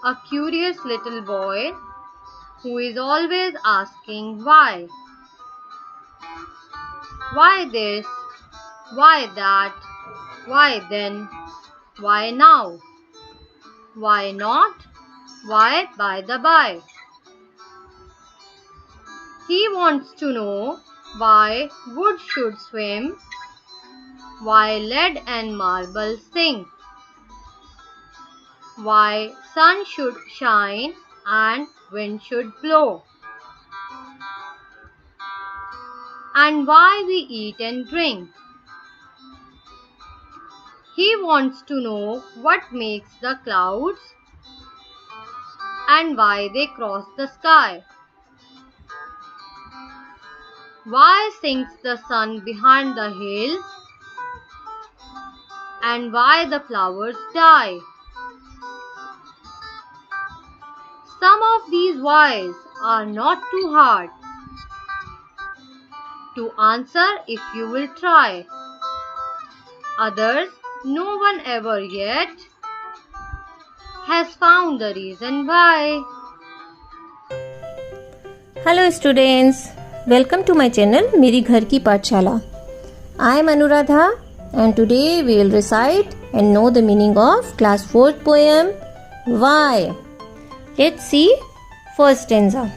a curious little boy who is always asking why. Why this? Why that? Why then? Why now? Why not? Why by the by? He wants to know why wood should swim, why lead and marble sink, why sun should shine and wind should blow, and why we eat and drink. He wants to know what makes the clouds and why they cross the sky. Why sinks the sun behind the hills and why the flowers die. Some of these whys are not too hard to answer if you will try. Others, no one ever yet has found the reason why. Hello students, welcome to my channel मेरी घर की पाठशाला. I am Anuradha and today we will recite and know the meaning of class 4th poem Why. Let's see first stanza.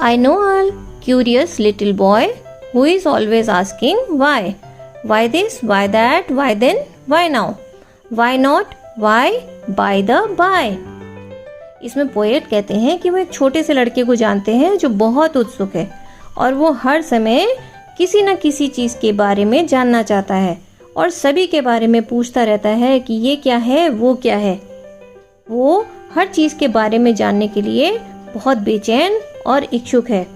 I know a curious little boy who is always asking why. Why this, why that, why then, why now? Why not, why, by the by. इसमें poet कहते हैं कि वो एक छोटे से लड़के को जानते हैं जो बहुत उत्सुक है और वो हर समय किसी न किसी चीज़ के बारे में जानना चाहता है और सभी के बारे में पूछता रहता है कि ये क्या है, वो क्या है. वो हर चीज़ के बारे में जानने के लिए बहुत बेचैन और इच्छुक है.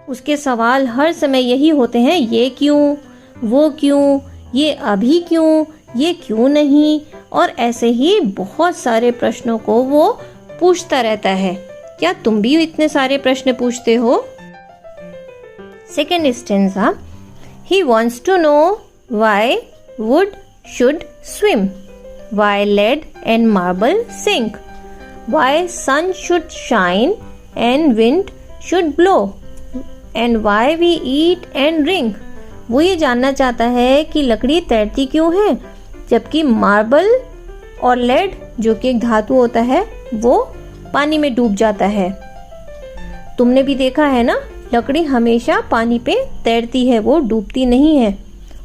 उसके सवाल हर समय यही होते हैं, ये क्यों, वो क्यों, ये अभी क्यों, ये क्यों नहीं, और ऐसे ही बहुत सारे प्रश्नों को वो पूछता रहता है. क्या तुम भी इतने सारे प्रश्न पूछते हो? Second stanza. He wants to know why wood should swim, why lead and marble sink, why sun should shine and wind should blow, and why we eat and drink. वो ये जानना चाहता है कि लकड़ी तैरती क्यों है जबकि मार्बल और लेड जो कि एक धातु होता है वो पानी में डूब जाता है. तुमने भी देखा है ना, लकड़ी हमेशा पानी पे तैरती है, वो डूबती नहीं है.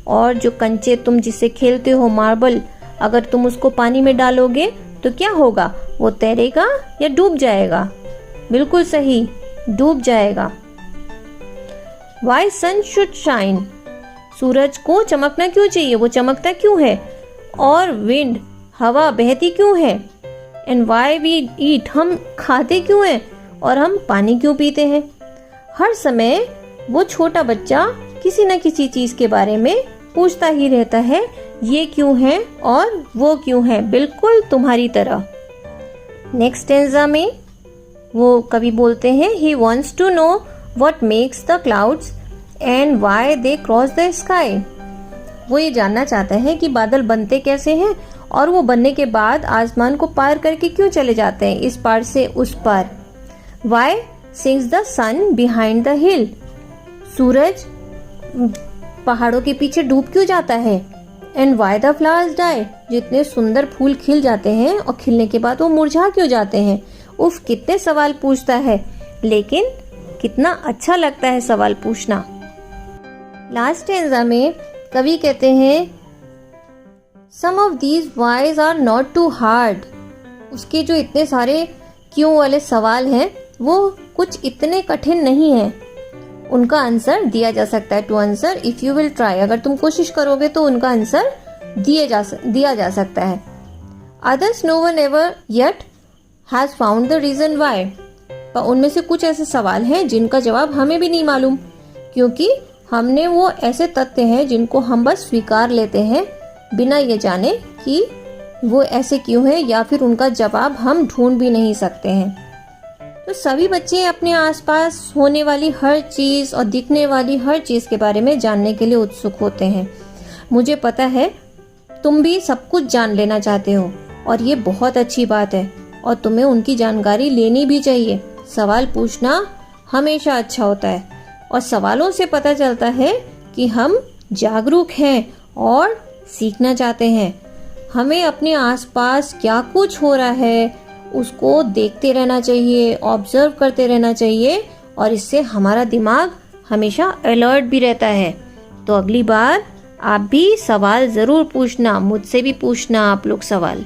और जो कंचे तुम जिससे खेलते हो मार्बल, अगर तुम उसको पानी में डालोगे तो क्या होगा, वो तैरेगा या डूब जाएगा? बिल्कुल सही, डूब जाएगा. Why sun should shine? सूरज को चमकना क्यों चाहिए, वो चमकता क्यों है? और विंड, हवा बहती क्यों है? एंड वाई वी ईट, हम खाते क्यों हैं और हम पानी क्यों पीते हैं? हर समय वो छोटा बच्चा किसी न किसी चीज के बारे में पूछता ही रहता है, ये क्यों है और वो क्यों है, बिल्कुल तुम्हारी तरह. नेक्स्ट स्टेंजा में वो कवि बोलते हैं, he wants to know what makes the clouds and why they cross the sky. वो ये जानना चाहता है कि बादल बनते कैसे हैं और वो बनने के बाद आसमान को पार करके क्यों चले जाते हैं इस पार से उस पार. Why sinks the sun behind the hill? सूरज पहाड़ों के पीछे डूब क्यों जाता है. And why the flowers die? जितने सुंदर फूल खिल जाते हैं और खिलने के बाद वो मुरझा क्यों जाते हैं. उफ, कितने सवाल पूछता है, लेकिन कितना अच्छा लगता है सवाल पूछना. लास्ट स्टेंजा में कवि कहते हैं, Some of these whys are not too hard. उसके जो इतने सारे क्यों वाले सवाल हैं वो कुछ इतने कठिन नहीं हैं. उनका आंसर दिया जा सकता है. To answer if you will try. अगर तुम कोशिश करोगे तो उनका आंसर दिया जा सकता है. Others no one ever yet has found the reason why. पर उनमें से कुछ ऐसे सवाल हैं जिनका जवाब हमें भी नहीं मालूम, क्योंकि हमने वो ऐसे तथ्य हैं जिनको हम बस स्वीकार लेते हैं बिना ये जाने कि वो ऐसे क्यों है या फिर उनका जवाब हम ढूंढ भी नहीं सकते हैं. तो सभी बच्चे अपने आसपास होने वाली हर चीज़ और दिखने वाली हर चीज़ के बारे में जानने के लिए उत्सुक होते हैं. मुझे पता है तुम भी सब कुछ जान लेना चाहते हो और ये बहुत अच्छी बात है. और तुम्हें उनकी जानकारी लेनी भी चाहिए। सवाल पूछना हमेशा अच्छा होता है और सवालों से पता चलता है कि हम जागरूक हैं और सीखना चाहते हैं। हमें अपने आसपास क्या कुछ हो रहा है उसको देखते रहना चाहिए, ऑब्जर्व करते रहना चाहिए और इससे हमारा दिमाग हमेशा अलर्ट भी रहता है। तो अगली बार आप भी सवाल ज़रूर पूछना, मुझसे भी पूछना आप लोग सवाल।